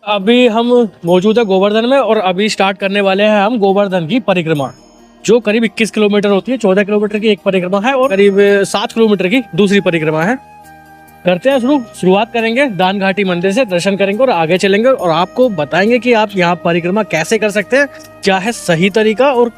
अभी हम मौजूद है गोवर्धन में और अभी स्टार्ट करने वाले हैं हम गोवर्धन की परिक्रमा, जो करीब 21 किलोमीटर होती है। 14 किलोमीटर की एक परिक्रमा है और करीब 7 किलोमीटर की दूसरी परिक्रमा है। करते हैं शुरुआत करेंगे दान घाटी मंदिर से, दर्शन करेंगे और आगे चलेंगे और आपको बताएंगे कि आप यहाँ परिक्रमा कैसे कर सकते हैं, क्या है सही तरीका और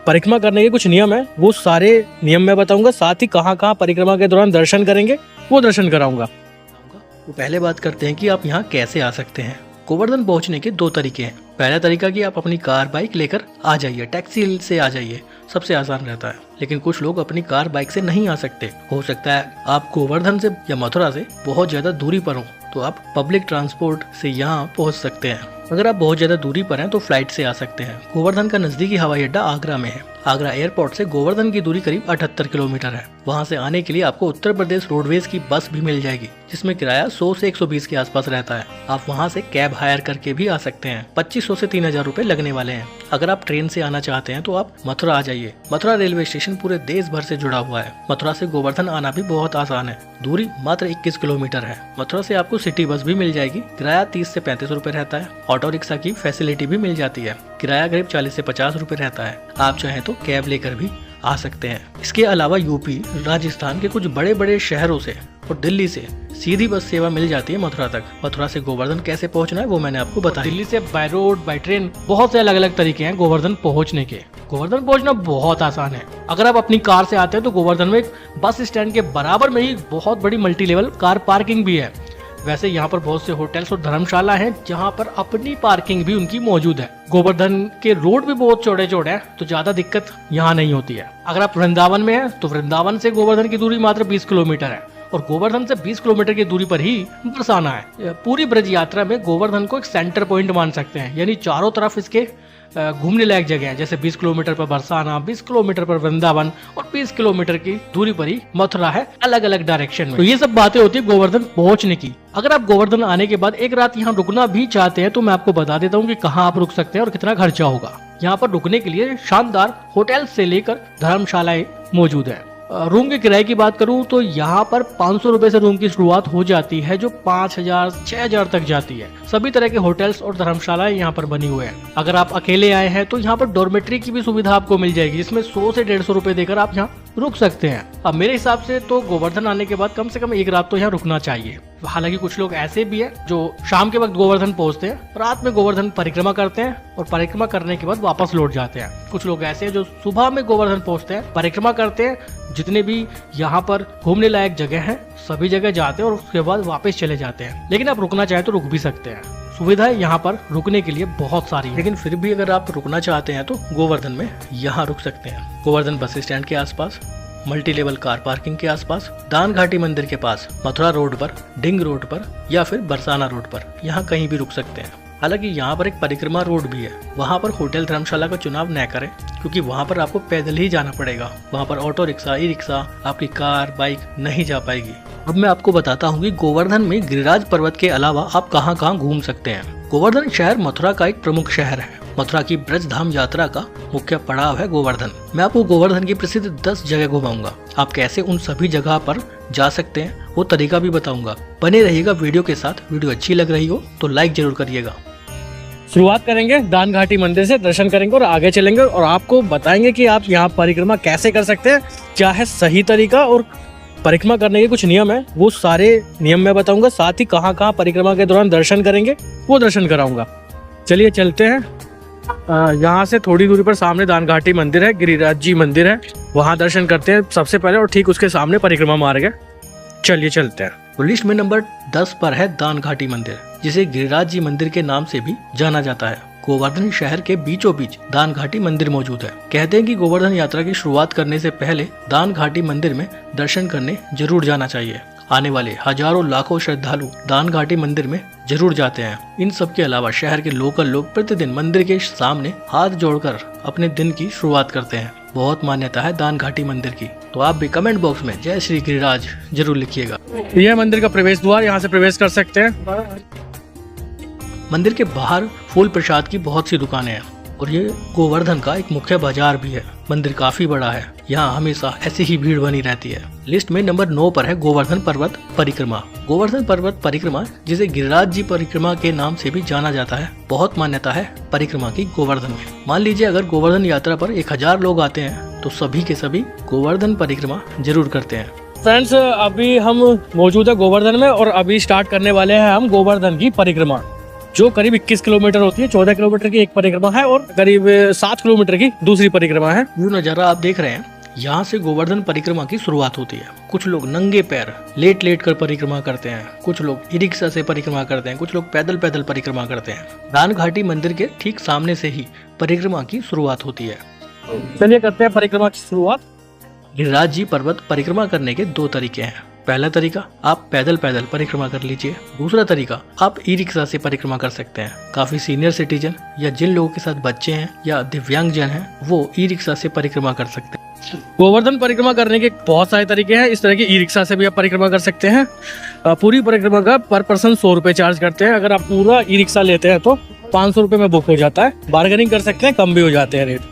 परिक्रमा करने के कुछ नियम है, वो सारे नियम मैं बताऊंगा। साथ ही कहाँ कहाँ परिक्रमा के दौरान दर्शन करेंगे वो दर्शन कराऊंगा। तो पहले बात करते हैं कि आप यहाँ कैसे आ सकते हैं। गोवर्धन पहुंचने के 2 तरीके हैं। पहला तरीका कि आप अपनी कार बाइक लेकर आ जाइए, टैक्सी से आ जाइए, सबसे आसान रहता है। लेकिन कुछ लोग अपनी कार बाइक से नहीं आ सकते। हो सकता है आप गोवर्धन से या मथुरा से बहुत ज्यादा दूरी पर हो, तो आप पब्लिक ट्रांसपोर्ट से यहाँ पहुँच सकते हैं। अगर आप बहुत ज्यादा दूरी पर हैं तो फ्लाइट से आ सकते हैं। गोवर्धन का नजदीकी हवाई अड्डा आगरा में है। आगरा एयरपोर्ट से गोवर्धन की दूरी करीब 78 किलोमीटर है। वहाँ से आने के लिए आपको उत्तर प्रदेश रोडवेज की बस भी मिल जाएगी, जिसमें किराया 100 से 120 के आसपास रहता है। आप वहाँ से कैब हायर करके भी आ सकते हैं। 2500 से 3000 रुपए लगने वाले हैं। अगर आप ट्रेन से आना चाहते हैं तो आप मथुरा आ जाइए। मथुरा रेलवे स्टेशन पूरे देश भर से जुड़ा हुआ है। मथुरा से गोवर्धन आना भी बहुत आसान है। दूरी मात्र 21 किलोमीटर है। मथुरा से आपको सिटी बस भी मिल जाएगी। किराया 30 से 35 रुपए रहता है। ऑटो रिक्शा की फैसिलिटी भी मिल जाती है। किराया करीब 40 से 50 रुपए रहता है। आप चाहें तो कैब लेकर भी आ सकते हैं। इसके अलावा यूपी, राजस्थान के कुछ बड़े बड़े शहरों से और दिल्ली से सीधी बस सेवा मिल जाती है मथुरा तक। मथुरा से गोवर्धन कैसे पहुंचना है वो मैंने आपको बताया। दिल्ली से बाय रोड, बाय ट्रेन, बहुत से अलग अलग तरीके हैं गोवर्धन पहुंचने के। गोवर्धन पहुंचना बहुत आसान है। अगर आप अपनी कार से आते हैं तो गोवर्धन में एक बस स्टैंड के बराबर में ही बहुत बड़ी मल्टी लेवल कार पार्किंग भी है। वैसे यहाँ पर बहुत से होटल्स और धर्मशाला हैं, जहाँ पर अपनी पार्किंग भी उनकी मौजूद है। गोवर्धन के रोड भी बहुत चौड़े चौड़े हैं, तो ज्यादा दिक्कत यहाँ नहीं होती है। अगर आप वृंदावन में हैं तो वृंदावन से गोवर्धन की दूरी मात्र 20 किलोमीटर है और गोवर्धन से 20 किलोमीटर की दूरी पर ही बरसाना है। पूरी ब्रज यात्रा में गोवर्धन को एक सेंटर पॉइंट मान सकते हैं, यानी चारों तरफ इसके घूमने लायक जगह है। जैसे 20 किलोमीटर पर बरसाना, 20 किलोमीटर पर वृंदावन और 20 किलोमीटर की दूरी पर ही मथुरा है, अलग अलग डायरेक्शन में। तो ये सब बातें होती है गोवर्धन पहुंचने की। अगर आप गोवर्धन आने के बाद एक रात यहाँ रुकना भी चाहते हैं तो मैं आपको बता देता हूँ कि कहाँ आप रुक सकते हैं और कितना खर्चा होगा। यहाँ पर रुकने के लिए शानदार होटल से लेकर धर्मशालाएं मौजूद है। रूम के किराए की बात करूं तो यहाँ पर 500 रुपए से रूम की शुरुआत हो जाती है, जो 5000 6000 तक जाती है। सभी तरह के होटल्स और धर्मशालाएं यहाँ पर बनी हुए हैं। अगर आप अकेले आए हैं तो यहाँ पर डॉर्मेट्री की भी सुविधा आपको मिल जाएगी, जिसमें 100 से 150 रुपए देकर आप यहाँ रुक सकते हैं। अब मेरे हिसाब से तो गोवर्धन आने के बाद कम से कम एक रात तो यहाँ रुकना चाहिए। हालांकि कुछ लोग ऐसे भी हैं जो शाम के वक्त गोवर्धन पहुंचते हैं, रात में गोवर्धन परिक्रमा करते हैं और परिक्रमा करने के बाद वापस लौट जाते हैं। कुछ लोग ऐसे हैं जो सुबह में गोवर्धन पहुंचते हैं, परिक्रमा करते हैं, जितने भी यहाँ पर घूमने लायक जगह हैं सभी जगह जाते हैं और उसके बाद वापस चले जाते हैं। लेकिन आप रुकना चाहे तो रुक भी सकते हैं। सुविधाएं यहाँ पर रुकने के लिए बहुत सारी है। लेकिन फिर भी अगर आप रुकना चाहते हैं तो गोवर्धन में यहाँ रुक सकते हैं। गोवर्धन बस स्टैंड के आसपास, मल्टी लेवल कार पार्किंग के आसपास, दान घाटी मंदिर के पास, मथुरा रोड पर, डिंग रोड पर या फिर बरसाना रोड पर, यहाँ कहीं भी रुक सकते हैं। हालांकि यहाँ पर एक परिक्रमा रोड भी है, वहाँ पर होटल धर्मशाला का चुनाव न करें, क्योंकि वहाँ पर आपको पैदल ही जाना पड़ेगा। वहाँ पर ऑटो रिक्शा, ई रिक्शा, आपकी कार बाइक नहीं जा पाएगी। अब मैं आपको बताता हूँ कि गोवर्धन में गिरिराज पर्वत के अलावा आप कहाँ कहाँ घूम सकते हैं। गोवर्धन शहर मथुरा का एक प्रमुख शहर है। मथुरा की ब्रज धाम यात्रा का मुख्य पड़ाव है गोवर्धन। मैं आपको गोवर्धन की प्रसिद्ध 10 जगह घुमाऊंगा। आप कैसे उन सभी जगह पर जा सकते हैं वो तरीका भी बताऊंगा। बने रहिएगा वीडियो के साथ। वीडियो अच्छी लग रही हो तो लाइक जरूर करिएगा। शुरुआत करेंगे दान घाटी मंदिर से, दर्शन करेंगे और आगे चलेंगे और आपको बताएंगे कि आप यहाँ परिक्रमा कैसे कर सकते हैं, क्या है सही तरीका और परिक्रमा करने के कुछ नियम है, वो सारे नियम मैं बताऊंगा। साथ ही कहाँ कहाँ परिक्रमा के दौरान दर्शन करेंगे वो दर्शन कराऊंगा। चलिए चलते हैं। यहाँ से थोड़ी दूरी पर सामने दान घाटी मंदिर है, गिरिराज जी मंदिर है, वहाँ दर्शन करते हैं सबसे पहले और ठीक उसके सामने परिक्रमा मार्ग है। चलिए चलते हैं। तो लिस्ट में नंबर 10 पर है दान घाटी मंदिर, जिसे गिरिराज जी मंदिर के नाम से भी जाना जाता है। गोवर्धन शहर के बीचों बीच दान घाटी मंदिर मौजूद है। कहते हैं कि गोवर्धन यात्रा की शुरुआत करने से पहले दान घाटी मंदिर में दर्शन करने जरूर जाना चाहिए। आने वाले हजारों लाखों श्रद्धालु दान घाटी मंदिर में जरूर जाते हैं। इन सब के अलावा शहर के लोकल लोग प्रतिदिन मंदिर के सामने हाथ जोड़कर अपने दिन की शुरुआत करते हैं। बहुत मान्यता है दान घाटी मंदिर की। तो आप भी कमेंट बॉक्स में जय श्री गिरिराज जरूर लिखिएगा। यह मंदिर का प्रवेश द्वार, यहाँ से प्रवेश कर सकते हैं। मंदिर के बाहर फूल प्रसाद की बहुत सी दुकानें हैं और ये गोवर्धन का एक मुख्य बाजार भी है। मंदिर काफी बड़ा है। यहाँ हमेशा ऐसी ही भीड़ बनी रहती है। लिस्ट में नंबर 9 पर है गोवर्धन पर्वत परिक्रमा। गोवर्धन पर्वत परिक्रमा, जिसे गिरिराज जी परिक्रमा के नाम से भी जाना जाता है, बहुत मान्यता है परिक्रमा की गोवर्धन में। मान लीजिए अगर गोवर्धन यात्रा पर 1000 लोग आते हैं तो सभी के सभी गोवर्धन परिक्रमा जरूर करते हैं। फ्रेंड्स, अभी हम मौजूद है गोवर्धन में और अभी स्टार्ट करने वाले हैं हम गोवर्धन की परिक्रमा, जो करीब 21 किलोमीटर होती है। 14 किलोमीटर की एक परिक्रमा है और करीब 7 किलोमीटर की दूसरी परिक्रमा है। जो नज़ारा आप देख रहे हैं, यहाँ से गोवर्धन परिक्रमा की शुरुआत होती है। कुछ लोग नंगे पैर लेट लेट कर परिक्रमा करते हैं, कुछ लोग ई रिक्शा से परिक्रमा करते हैं, कुछ लोग पैदल पैदल परिक्रमा करते हैं। दान घाटी मंदिर के ठीक सामने से ही परिक्रमा की शुरुआत होती है। चलिए करते हैं परिक्रमा की शुरुआत। गिरिराज जी पर्वत परिक्रमा करने के 2 तरीके हैं। पहला तरीका, आप पैदल पैदल परिक्रमा कर लीजिए। दूसरा तरीका, आप ई रिक्शा से परिक्रमा कर सकते हैं। काफी सीनियर सिटीजन या जिन लोगों के साथ बच्चे हैं या दिव्यांग जन हैं, वो ई रिक्शा से परिक्रमा कर सकते हैं। गोवर्धन परिक्रमा करने के बहुत सारे तरीके हैं। इस तरह की ई रिक्शा से भी आप परिक्रमा कर सकते हैं। पूरी परिक्रमा का पर पर्सन 100 रुपये चार्ज करते हैं। अगर आप पूरा ई रिक्शा लेते हैं तो 500 रुपये में बुक हो जाता है। बार्गेनिंग कर सकते हैं, कम भी हो जाते हैं रेट।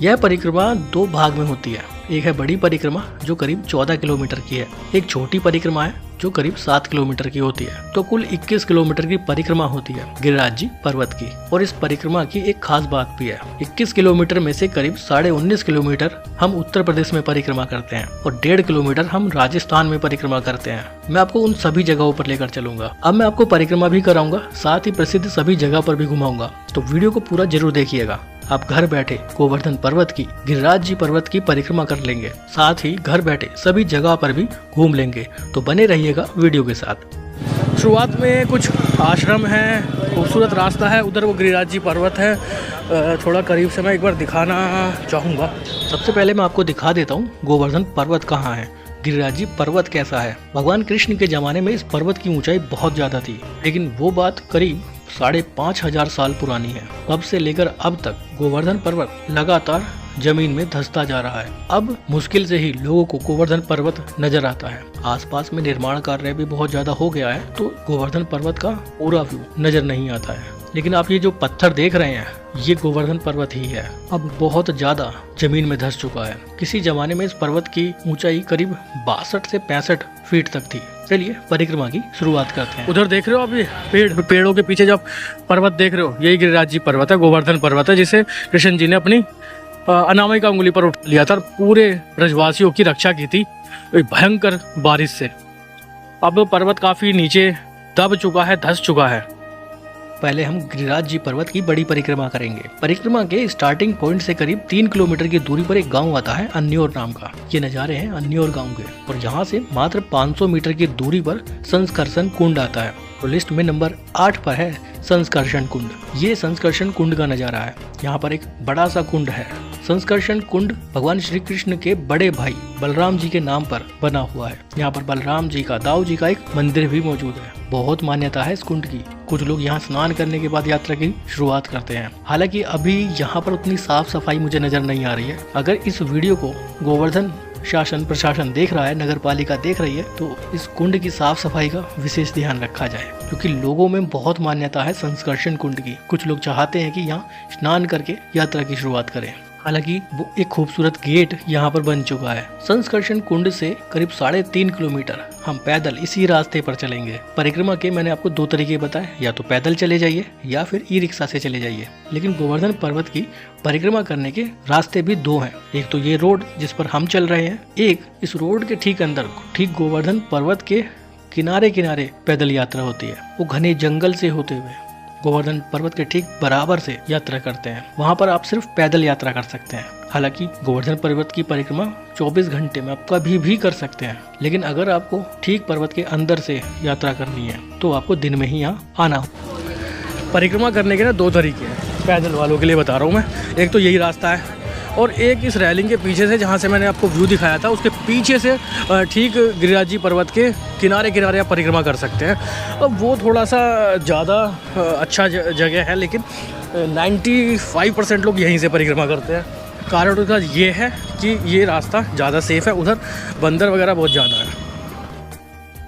यह परिक्रमा 2 भाग में होती है। एक है बड़ी परिक्रमा जो करीब 14 किलोमीटर की है, एक छोटी परिक्रमा है जो करीब 7 किलोमीटर की होती है। तो कुल 21 किलोमीटर की परिक्रमा होती है गिरिराज जी पर्वत की। और इस परिक्रमा की एक खास बात भी है, 21 किलोमीटर में से करीब 19.5 किलोमीटर हम उत्तर प्रदेश में परिक्रमा करते हैं और 1.5 किलोमीटर हम राजस्थान में परिक्रमा करते हैं। मैं आपको उन सभी जगहों पर लेकर चलूंगा। अब मैं आपको परिक्रमा भी कराऊंगा, साथ ही प्रसिद्ध सभी जगह पर भी घुमाऊंगा। तो वीडियो को पूरा जरूर देखिएगा। आप घर बैठे गोवर्धन पर्वत की, गिरिराज जी पर्वत की परिक्रमा कर लेंगे, साथ ही घर बैठे सभी जगह पर भी घूम लेंगे। तो बने रहिएगा वीडियो के साथ। शुरुआत में कुछ आश्रम है, खूबसूरत रास्ता है, उधर वो गिरिराज जी पर्वत है। थोड़ा करीब से मैं एक बार दिखाना चाहूँगा। सबसे पहले मैं आपको दिखा देता हूँ गोवर्धन पर्वत कहाँ है, गिरिराज जी पर्वत कैसा है। भगवान कृष्ण के जमाने में इस पर्वत की ऊंचाई बहुत ज्यादा थी, लेकिन वो बात करीब 5,500 साल पुरानी है। तब से लेकर अब तक गोवर्धन पर्वत लगातार जमीन में धंसता जा रहा है। अब मुश्किल से ही लोगों को गोवर्धन पर्वत नजर आता है। आसपास में निर्माण कार्य भी बहुत ज्यादा हो गया है, तो गोवर्धन पर्वत का पूरा व्यू नजर नहीं आता है। लेकिन आप ये जो पत्थर देख रहे हैं, ये गोवर्धन पर्वत ही है। अब बहुत ज्यादा जमीन में धंस चुका है। किसी जमाने में इस पर्वत की ऊंचाई करीब 62 से 65 फीट तक थी। चलिए परिक्रमा की शुरुआत करते हैं। उधर देख रहे हो आप, ये पेड़ों के पीछे जो पर्वत देख रहे हो, यही गिरिराज जी पर्वत है, गोवर्धन पर्वत है, जिसे कृष्ण जी ने अपनी अनामिका उंगली पर उठ लिया था और पूरे ब्रजवासियों की रक्षा की थी भयंकर बारिश से। अब पर्वत काफी नीचे दब चुका है, धंस चुका है। पहले हम गिरिराज जी पर्वत की बड़ी परिक्रमा करेंगे। परिक्रमा के स्टार्टिंग पॉइंट से करीब 3 किलोमीटर की दूरी पर एक गांव आता है अन्योर नाम का। ये नज़ारे हैं अन्योर गांव के, और यहाँ से मात्र 500 मीटर की दूरी पर संस्कर्षण कुंड आता है। तो लिस्ट में नंबर 8 पर है संस्कर्षण कुंड। ये संस्कर्षण कुंड का नज़ारा है। यहाँ पर एक बड़ा सा कुंड है। संस्कर्षण कुंड भगवान श्री कृष्ण के बड़े भाई बलराम जी के नाम पर बना हुआ है। यहाँ पर बलराम जी का, दाऊ जी का एक मंदिर भी मौजूद है। बहुत मान्यता है इस कुंड की। कुछ लोग यहाँ स्नान करने के बाद यात्रा की शुरुआत करते हैं। हालांकि अभी यहाँ पर उतनी साफ सफाई मुझे नजर नहीं आ रही है। अगर इस वीडियो को गोवर्धन शासन प्रशासन देख रहा है, नगर पालिका देख रही है, तो इस कुंड की साफ सफाई का विशेष ध्यान रखा जाए, क्योंकि लोगों में बहुत मान्यता है संस्कर्षण कुंड की। कुछ लोग चाहते हैं कि यहाँ स्नान करके यात्रा की शुरुआत करें। हालांकि वो एक खूबसूरत गेट यहाँ पर बन चुका है। संस्कर्षण कुंड से करीब 3.5 किलोमीटर हम पैदल इसी रास्ते पर चलेंगे। परिक्रमा के मैंने आपको 2 तरीके बताए, या तो पैदल चले जाइए या फिर ई रिक्शा से चले जाइए। लेकिन गोवर्धन पर्वत की परिक्रमा करने के रास्ते भी 2 हैं। एक तो ये रोड जिस पर हम चल रहे हैं, एक इस रोड के ठीक अंदर, ठीक गोवर्धन पर्वत के किनारे किनारे पैदल यात्रा होती है। वो घने जंगल से होते हुए गोवर्धन पर्वत के ठीक बराबर से यात्रा करते हैं। वहाँ पर आप सिर्फ पैदल यात्रा कर सकते हैं। हालांकि गोवर्धन पर्वत की परिक्रमा 24 घंटे में आप कभी भी कर सकते हैं, लेकिन अगर आपको ठीक पर्वत के अंदर से यात्रा करनी है तो आपको दिन में ही यहाँ आना हो। परिक्रमा करने के ना 2 तरीके हैं, पैदल वालों के लिए बता रहा हूँ मैं। एक तो यही रास्ता है, और एक इस रैलिंग के पीछे से, जहाँ से मैंने आपको व्यू दिखाया था, उसके पीछे से ठीक गिरिराज जी पर्वत के किनारे किनारे आप परिक्रमा कर सकते हैं। अब वो थोड़ा सा ज़्यादा अच्छा जगह है, लेकिन 95% लोग यहीं से परिक्रमा करते हैं। कारण उसका ये है कि ये रास्ता ज़्यादा सेफ है, उधर बंदर वगैरह बहुत ज़्यादा है।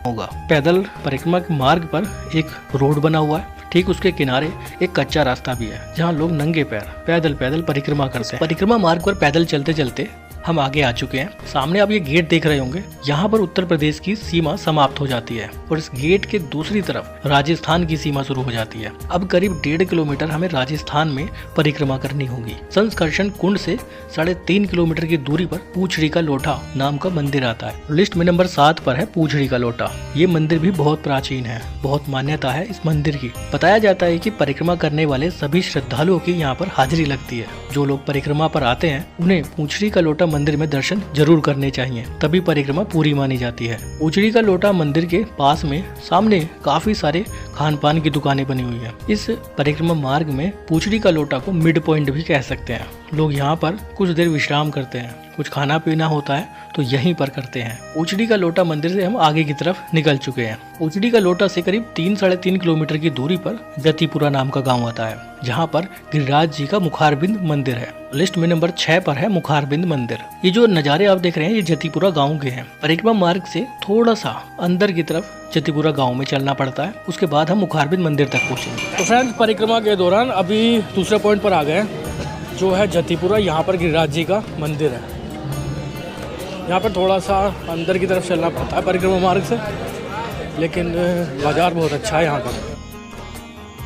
होगा पैदल परिक्रमा के मार्ग पर एक रोड बना हुआ है। ठीक उसके किनारे एक कच्चा रास्ता भी है जहाँ लोग नंगे पैर पैदल परिक्रमा करते हैं। परिक्रमा मार्ग पर पैदल चलते चलते हम आगे आ चुके हैं। सामने आप ये गेट देख रहे होंगे, यहाँ पर उत्तर प्रदेश की सीमा समाप्त हो जाती है और इस गेट के दूसरी तरफ राजस्थान की सीमा शुरू हो जाती है। अब करीब 1.5 किलोमीटर हमें राजस्थान में परिक्रमा करनी होगी। संस्कर्षण कुंड से 3.5 किलोमीटर की दूरी पर पूछड़ी का लोटा नाम का मंदिर आता है। लिस्ट में नंबर 7 पर है पूछड़ी का लोटा। ये मंदिर भी बहुत प्राचीन है, बहुत मान्यता है इस मंदिर की। बताया जाता है कि परिक्रमा करने वाले सभी श्रद्धालुओं की यहाँ पर हाजिरी लगती है। जो लोग परिक्रमा पर आते हैं उन्हें पूछड़ी का लोटा मंदिर में दर्शन जरूर करने चाहिए, तभी परिक्रमा पूरी मानी जाती है। पूछड़ी का लोटा मंदिर के पास में सामने काफी सारे खान पान की दुकानें बनी हुई है। इस परिक्रमा मार्ग में पूछड़ी का लोटा को मिड पॉइंट भी कह सकते हैं। लोग यहाँ पर कुछ देर विश्राम करते हैं, कुछ खाना पीना होता है तो यहीं पर करते हैं। पूछड़ी का लोटा मंदिर से हम आगे की तरफ निकल चुके हैं। पूछड़ी का लोटा से करीब 3-3.5 किलोमीटर की दूरी पर जतीपुरा नाम का गांव आता है, जहां पर गिरिराज जी का मुखारबिंद मंदिर है। लिस्ट में नंबर 6 पर है मुखारबिंद मंदिर। ये जो नज़ारे आप देख रहे हैं ये जतीपुरा गांव के हैं। परिक्रमा मार्ग से थोड़ा सा अंदर की तरफ जतीपुरा गांव में चलना पड़ता है, उसके बाद हम मुखारबिंद मंदिर तक पहुँचेंगे। तो फ्रेंड्स, परिक्रमा के दौरान अभी दूसरे पॉइंट पर आ गए हैं जो है जतीपुरा। यहाँ पर गिरिराज जी का मंदिर है। यहाँ पर थोड़ा सा अंदर की तरफ चलना पड़ता है परिक्रमा मार्ग से, लेकिन बाजार बहुत अच्छा है यहाँ पर।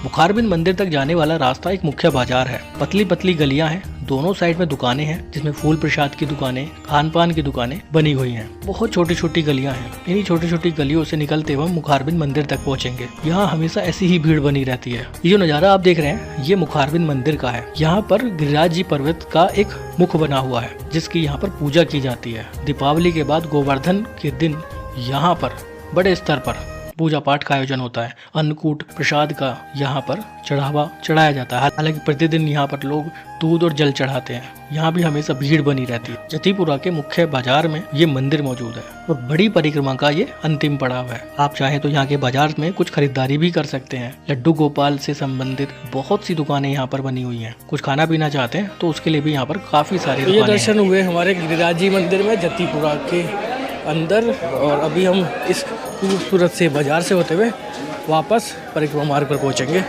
मुखारबिंद मंदिर तक जाने वाला रास्ता एक मुख्य बाजार है। पतली पतली गलियां हैं, दोनों साइड में दुकानें हैं जिसमें फूल प्रसाद की दुकानें, खान पान की दुकानें बनी हुई हैं। बहुत छोटी छोटी गलियां हैं। इन्हीं छोटी छोटी गलियों से निकलते हुए मुखारबिंद मंदिर तक पहुंचेंगे। यहाँ हमेशा ऐसी ही भीड़ बनी रहती है। ये जो नज़ारा आप देख रहे हैं ये मुखारबिंद मंदिर का है। यहाँ पर गिरिराज जी पर्वत का एक मुख बना हुआ है जिसकी यहाँ पर पूजा की जाती है। दीपावली के बाद गोवर्धन के दिन यहाँ पर बड़े स्तर पर पूजा पाठ का आयोजन होता है। अन्नकूट प्रसाद का यहाँ पर चढ़ावा चढ़ाया जाता है। हालांकि प्रतिदिन यहाँ पर लोग दूध और जल चढ़ाते हैं। यहाँ भी हमेशा भीड़ बनी रहती है। जतीपुरा के मुख्य बाजार में ये मंदिर मौजूद है और बड़ी परिक्रमा का ये अंतिम पड़ाव है। आप चाहें तो यहाँ के बाजार में कुछ खरीदारी भी कर सकते हैं। लड्डू गोपाल से संबंधित बहुत सी दुकानें यहाँ पर बनी हुई हैं। कुछ खाना पीना चाहते हैं तो उसके लिए भी यहाँ पर काफी सारी ये दर्शन हुए हमारे गिरिराज जी मंदिर में जतीपुरा के अंदर, और अभी हम इस खूबसूरत से बाजार से होते हुए वापस परिक्रमा मार्ग पर पहुंचेंगे।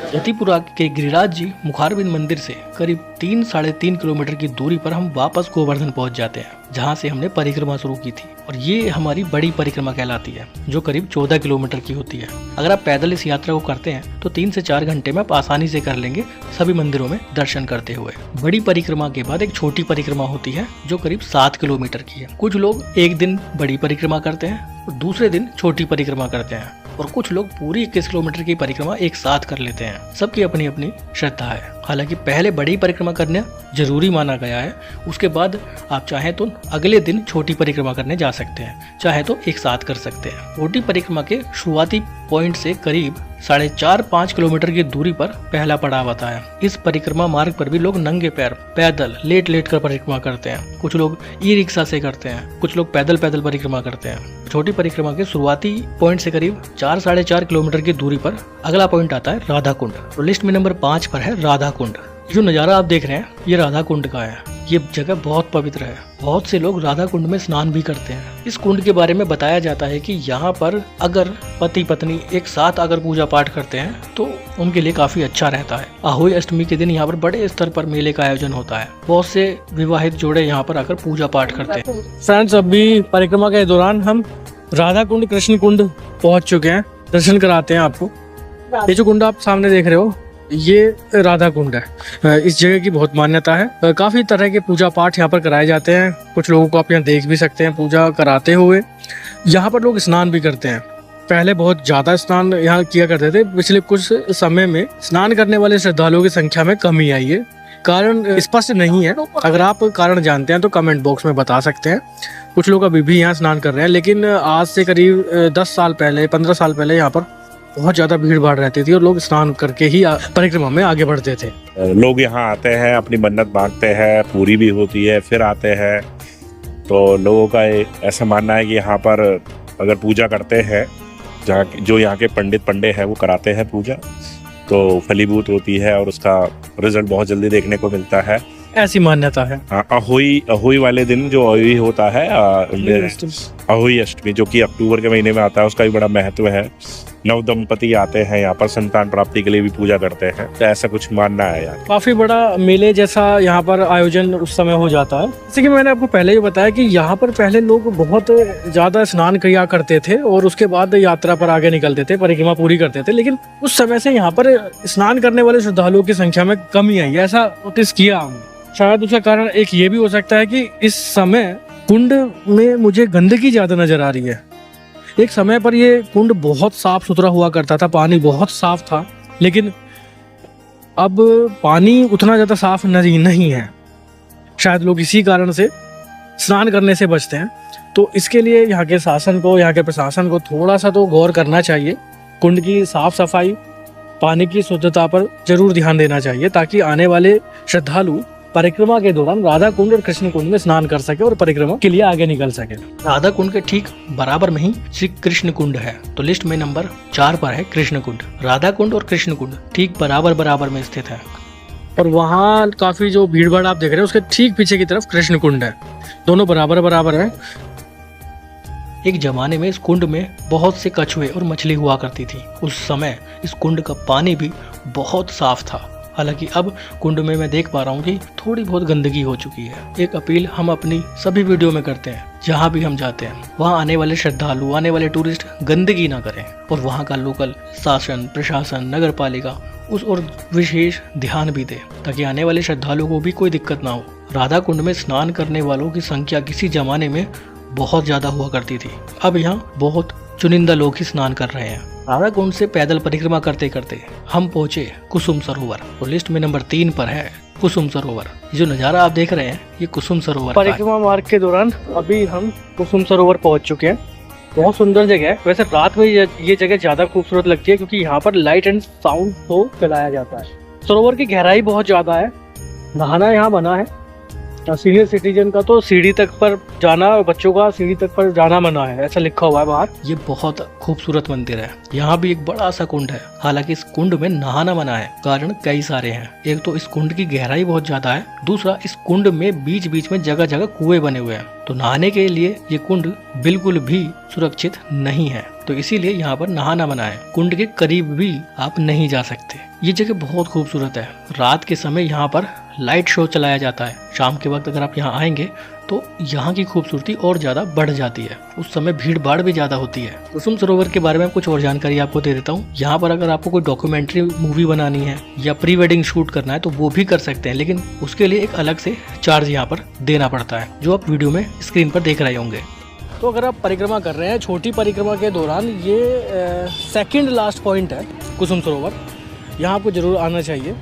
जतीपुरा के गिरिराज जी मुखारबिंद मंदिर से करीब 3-3.5 किलोमीटर की दूरी पर हम वापस गोवर्धन पहुंच जाते हैं, जहां से हमने परिक्रमा शुरू की थी। और ये हमारी बड़ी परिक्रमा कहलाती है जो करीब 14 किलोमीटर की होती है। अगर आप पैदल इस यात्रा को करते हैं तो 3 से 4 घंटे में आप आसानी से कर लेंगे सभी मंदिरों में दर्शन करते हुए। बड़ी परिक्रमा के बाद एक छोटी परिक्रमा होती है जो करीब 7 किलोमीटर की है। कुछ लोग एक दिन बड़ी परिक्रमा करते हैं और दूसरे दिन छोटी परिक्रमा करते हैं, और कुछ लोग पूरी 21 किलोमीटर की परिक्रमा एक साथ कर लेते हैं। सबकी अपनी अपनी श्रद्धा है। हालांकि पहले बड़ी परिक्रमा करना जरूरी माना गया है, उसके बाद आप चाहें तो अगले दिन छोटी परिक्रमा करने जा सकते हैं, चाहे तो एक साथ कर सकते हैं। छोटी परिक्रमा के शुरुआती पॉइंट से करीब 4.5-5 किलोमीटर की दूरी पर पहला पड़ाव आता है। इस परिक्रमा मार्ग पर भी लोग नंगे पैर पैदल लेट लेट कर परिक्रमा करते हैं। कुछ लोग ई रिक्शा से करते हैं, कुछ लोग पैदल पैदल परिक्रमा करते हैं। छोटी परिक्रमा के शुरुआती पॉइंट से करीब 4-4.5 किलोमीटर की दूरी पर अगला पॉइंट आता है राधा कुंड। तो लिस्ट में नंबर 5 पर है राधा कुंड। जो नज़ारा आप देख रहे हैं ये राधा कुंड का है। ये जगह बहुत पवित्र है। बहुत से लोग राधा कुंड में स्नान भी करते हैं। इस कुंड के बारे में बताया जाता है कि यहाँ पर अगर पति पत्नी एक साथ अगर पूजा पाठ करते हैं तो उनके लिए काफी अच्छा रहता है। आहोई अष्टमी के दिन यहाँ पर बड़े स्तर पर मेले का आयोजन होता है। बहुत से विवाहित जोड़े यहाँ पर आकर पूजा पाठ करते हैं। फ्रेंड्स, अभी परिक्रमा के दौरान हम राधा कुंड कृष्ण कुंड पहुंच चुके हैं। दर्शन कराते हैं आपको। ये जो कुंड आप सामने देख रहे हो ये राधा कुंड है। इस जगह की बहुत मान्यता है। काफी तरह के पूजा पाठ यहाँ पर कराए जाते हैं। कुछ लोगों को आप यहाँ देख भी सकते हैं पूजा कराते हुए। यहाँ पर लोग स्नान भी करते हैं। पहले बहुत ज्यादा स्नान यहाँ किया करते थे। पिछले कुछ समय में स्नान करने वाले श्रद्धालुओं की संख्या में कमी आई है। कारण स्पष्ट नहीं है। अगर आप कारण जानते हैं तो कमेंट बॉक्स में बता सकते हैं। कुछ लोग अभी भी यहाँ स्नान कर रहे हैं, लेकिन आज से करीब 10 साल पहले 15 साल पहले यहाँ पर बहुत ज़्यादा भीड़ भाड़ रहती थी और लोग स्नान करके ही परिक्रमा में आगे बढ़ते थे। लोग यहाँ आते हैं, अपनी मन्नत मांगते हैं, पूरी भी होती है, फिर आते हैं। तो लोगों का ऐसा मानना है कि यहाँ पर अगर पूजा करते हैं, जहाँ जो यहाँ के पंडे हैं वो कराते हैं पूजा, तो फलीभूत होती है और उसका रिजल्ट बहुत जल्दी देखने को मिलता है। ऐसी मान्यता है। अहोई वाले दिन जो अहोई होता है, अहोई अष्टमी जो कि अक्टूबर के महीने में आता है, उसका भी बड़ा महत्व है। नव दंपति आते हैं यहाँ पर संतान प्राप्ति के लिए भी पूजा करते हैं, तो ऐसा कुछ मानना है यार। काफी बड़ा मेले जैसा यहाँ पर आयोजन उस समय हो जाता है। जैसे कि मैंने आपको पहले ही बताया कि यहाँ पर पहले लोग बहुत ज्यादा स्नान किया करते थे और उसके बाद यात्रा पर आगे निकलते थे, परिक्रमा पूरी करते थे। लेकिन उस समय से यहाँ पर स्नान करने वाले श्रद्धालुओं की संख्या में कमी आई है, ऐसा नोटिस किया हमने। शायद उसका कारण एक ये भी हो सकता है कि इस समय कुंड में मुझे गंदगी ज्यादा नजर आ रही है। एक समय पर ये कुंड बहुत साफ सुथरा हुआ करता था, पानी बहुत साफ था, लेकिन अब पानी उतना ज़्यादा साफ नहीं है। शायद लोग इसी कारण से स्नान करने से बचते हैं। तो इसके लिए यहाँ के शासन को, यहाँ के प्रशासन को थोड़ा सा तो गौर करना चाहिए। कुंड की साफ सफाई, पानी की शुद्धता पर जरूर ध्यान देना चाहिए, ताकि आने वाले श्रद्धालु परिक्रमा के दौरान राधा कुंड और कृष्ण कुंड में स्नान कर सके और परिक्रमा के लिए आगे निकल सके। राधा कुंड के ठीक बराबर में ही श्री कृष्ण कुंड है, तो लिस्ट में नंबर 4 पर है कृष्ण कुंड। राधा कुंड और कृष्ण कुंड ठीक बराबर में स्थित है। और वहाँ काफी जो भीड़ भाड़ आप देख रहे हैं उसके ठीक पीछे की तरफ कृष्ण कुंड है। दोनों बराबर है। एक जमाने में इस कुंड में बहुत से कछुए और मछली हुआ करती थी। उस समय इस कुंड का पानी भी बहुत साफ था। हालांकि अब कुंड में मैं देख पा रहा हूँ कि थोड़ी बहुत गंदगी हो चुकी है। एक अपील हम अपनी सभी वीडियो में करते हैं, जहाँ भी हम जाते हैं वहाँ आने वाले श्रद्धालु, आने वाले टूरिस्ट गंदगी ना करें और वहाँ का लोकल शासन, प्रशासन, नगर पालिका उस और विशेष ध्यान भी दे, ताकि आने वाले श्रद्धालुओं को भी कोई दिक्कत ना हो। राधा कुंड में स्नान करने वालों की संख्या किसी जमाने में बहुत ज्यादा हुआ करती थी, अब यहाँ बहुत चुनिंदा लोग ही स्नान कर रहे हैं। राधा कुंड से पैदल परिक्रमा करते करते हम पहुंचे कुसुम सरोवर, तो लिस्ट में नंबर 3 पर है कुसुम सरोवर। जो नज़ारा आप देख रहे हैं ये कुसुम सरोवर परिक्रमा मार्ग के दौरान अभी हम कुसुम सरोवर पहुंच चुके हैं। बहुत सुंदर जगह है। वैसे रात में ये जगह ज्यादा खूबसूरत लगती है, क्योंकि यहाँ पर लाइट एंड साउंड शो चलाया जाता है। सरोवर की गहराई बहुत ज्यादा है। नहाना यहाँ बना है। सीनियर सिटीजन का तो सीढ़ी तक पर जाना, बच्चों का सीढ़ी तक पर जाना मना है, ऐसा लिखा हुआ है बाहर। ये बहुत खूबसूरत मंदिर है। यहाँ भी एक बड़ा सा कुंड है। हालांकि इस कुंड में नहाना मना है, कारण कई सारे हैं। एक तो इस कुंड की गहराई बहुत ज्यादा है, दूसरा इस कुंड में बीच बीच में जगह जगह कुएं बने हुए हैं, तो नहाने के लिए ये कुंड बिल्कुल भी सुरक्षित नहीं है, तो इसीलिए यहाँ पर नहाना मना है। कुंड के करीब भी आप नहीं जा सकते। ये जगह बहुत खूबसूरत है। रात के समय यहाँ पर लाइट शो चलाया जाता है। शाम के वक्त अगर आप यहाँ आएंगे तो यहाँ की खूबसूरती और ज्यादा बढ़ जाती है। उस समय भीड़ भाड़ भी ज्यादा होती है। कुसुम सरोवर के बारे में कुछ और जानकारी आपको दे देता हूँ। यहाँ पर अगर आपको कोई डॉक्यूमेंट्री मूवी बनानी है या प्री वेडिंग शूट करना है तो वो भी कर सकते हैं, लेकिन उसके लिए एक अलग से चार्ज यहाँ पर देना पड़ता है, जो आप वीडियो में स्क्रीन पर देख रहे होंगे। तो अगर आप परिक्रमा कर रहे हैं, छोटी परिक्रमा के दौरान ये सेकंड लास्ट पॉइंट है कुसुम सरोवर, यहाँ आपको जरूर आना चाहिए।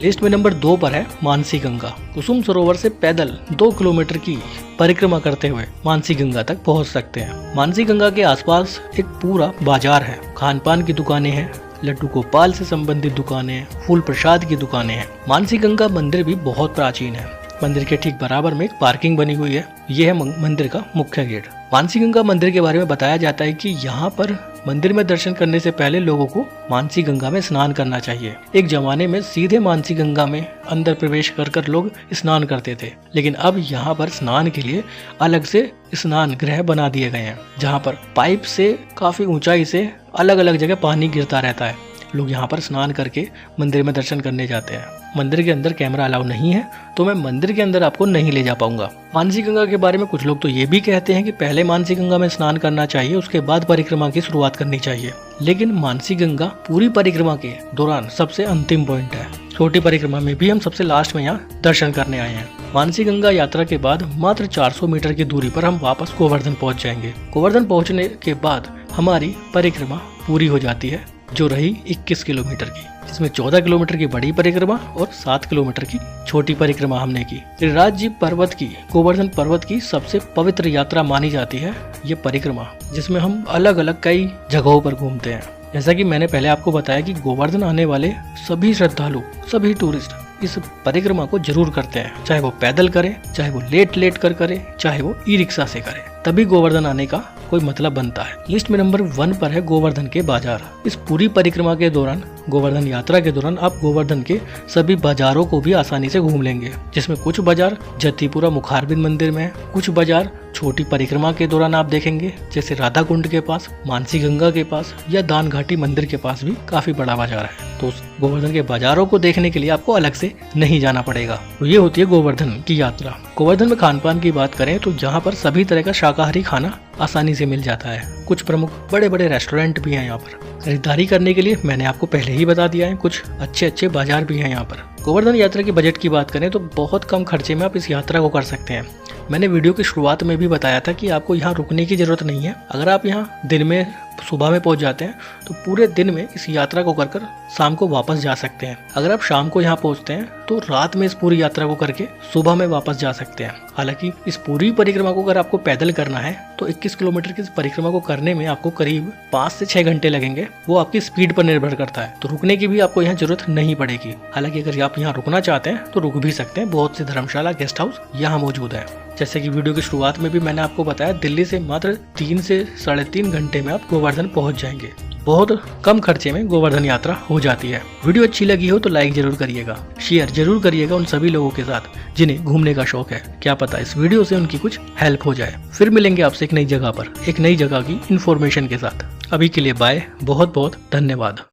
लिस्ट में नंबर 2 पर है मानसी गंगा। कुसुम सरोवर से पैदल 2 किलोमीटर की परिक्रमा करते हुए मानसी गंगा तक पहुंच सकते हैं। मानसी गंगा के आसपास एक पूरा बाजार है। खान पान की दुकानें हैं, लड्डू गोपाल से संबंधित दुकानें हैं, फूल प्रसाद की दुकानें हैं। मानसी गंगा मंदिर भी बहुत प्राचीन है। मंदिर के ठीक बराबर में एक पार्किंग बनी हुई है। यह है मंदिर का मुख्य गेट। मानसी गंगा मंदिर के बारे में बताया जाता है कि यहाँ पर मंदिर में दर्शन करने से पहले लोगों को मानसी गंगा में स्नान करना चाहिए। एक जमाने में सीधे मानसी गंगा में अंदर प्रवेश कर लोग स्नान करते थे, लेकिन अब यहाँ पर स्नान के लिए अलग से स्नान गृह बना दिए गए हैं, जहाँ पर पाइप से काफी ऊंचाई से अलग अलग जगह पानी गिरता रहता है। लोग यहाँ पर स्नान करके मंदिर में दर्शन करने जाते हैं। मंदिर के अंदर कैमरा अलाउ नहीं है, तो मैं मंदिर के अंदर आपको नहीं ले जा पाऊंगा। मानसी गंगा के बारे में कुछ लोग तो ये भी कहते हैं कि पहले मानसी गंगा में स्नान करना चाहिए, उसके बाद परिक्रमा की शुरुआत करनी चाहिए। लेकिन मानसी गंगा पूरी परिक्रमा के दौरान सबसे अंतिम पॉइंट है। छोटी परिक्रमा में भी हम सबसे लास्ट में यहाँ दर्शन करने आए हैं। मानसी गंगा यात्रा के बाद मात्र 400 मीटर की दूरी पर हम वापस गोवर्धन पहुँच जाएंगे। गोवर्धन पहुँचने के बाद हमारी परिक्रमा पूरी हो जाती है, जो रही 21 किलोमीटर की, जिसमें 14 किलोमीटर की बड़ी परिक्रमा और 7 किलोमीटर की छोटी परिक्रमा हमने की। गिरिराज जी पर्वत की, गोवर्धन पर्वत की सबसे पवित्र यात्रा मानी जाती है ये परिक्रमा, जिसमें हम अलग अलग कई जगहों पर घूमते हैं। जैसा कि मैंने पहले आपको बताया कि गोवर्धन आने वाले सभी श्रद्धालु, सभी टूरिस्ट इस परिक्रमा को जरूर करते हैं, चाहे वो पैदल करें, चाहे वो लेट कर करें, चाहे वो ई रिक्शा से करें, तभी गोवर्धन आने का कोई मतलब बनता है। लिस्ट में नंबर 1 पर है गोवर्धन के बाजार। इस पूरी परिक्रमा के दौरान, गोवर्धन यात्रा के दौरान आप गोवर्धन के सभी बाजारों को भी आसानी से घूम लेंगे, जिसमें कुछ बाजार जतीपुरा मुखारबिंद मंदिर में है, कुछ बाजार छोटी परिक्रमा के दौरान आप देखेंगे, जैसे राधा कुंड के पास, मानसी गंगा के पास या दान घाटी मंदिर के पास भी काफी बड़ा बाजार है। तो उस गोवर्धन के बाजारों को देखने के लिए आपको अलग से नहीं जाना पड़ेगा। तो ये होती है गोवर्धन की यात्रा। गोवर्धन में खान पान की बात करें तो यहाँ पर सभी तरह का शाकाहारी खाना आसानी से मिल जाता है। कुछ प्रमुख बड़े बड़े रेस्टोरेंट भी हैं यहाँ पर। खरीदारी करने के लिए मैंने आपको पहले ही बता दिया है, कुछ अच्छे अच्छे बाजार भी हैं यहाँ पर। गोवर्धन यात्रा के बजट की बात करें तो बहुत कम खर्चे में आप इस यात्रा को कर सकते हैं। मैंने वीडियो की शुरुआत में भी बताया था कि आपको यहाँ रुकने की जरूरत नहीं है। अगर आप यहाँ दिन में सुबह में पहुंच जाते हैं तो पूरे दिन में इस यात्रा को कर शाम को वापस जा सकते हैं। अगर आप शाम को यहाँ पहुंचते हैं तो रात में इस पूरी यात्रा को करके सुबह में वापस जा सकते हैं। हालांकि इस पूरी परिक्रमा को अगर आपको पैदल करना है तो 21 किलोमीटर की इस परिक्रमा को करने में आपको करीब 5 से 6 घंटे लगेंगे। वो आपकी स्पीड पर निर्भर करता है। तो रुकने की भी आपको यहाँ जरूरत नहीं पड़ेगी। हालांकि अगर आप यहाँ रुकना चाहते हैं तो रुक भी सकते हैं। बहुत सी धर्मशाला, गेस्ट हाउस यहाँ मौजूद है। जैसे कि वीडियो की शुरुआत में भी मैंने आपको बताया, दिल्ली से मात्र 3 से 3.5 घंटे में आप गोवर्धन पहुंच जाएंगे। बहुत कम खर्चे में गोवर्धन यात्रा हो जाती है। वीडियो अच्छी लगी हो तो लाइक जरूर करिएगा, शेयर जरूर करिएगा उन सभी लोगों के साथ जिन्हें घूमने का शौक है। क्या पता इस वीडियो से उनकी कुछ हेल्प हो जाए। फिर मिलेंगे आपसे एक नई जगह पर, एक नई जगह की इन्फॉर्मेशन के साथ। अभी के लिए बाय, बहुत बहुत धन्यवाद।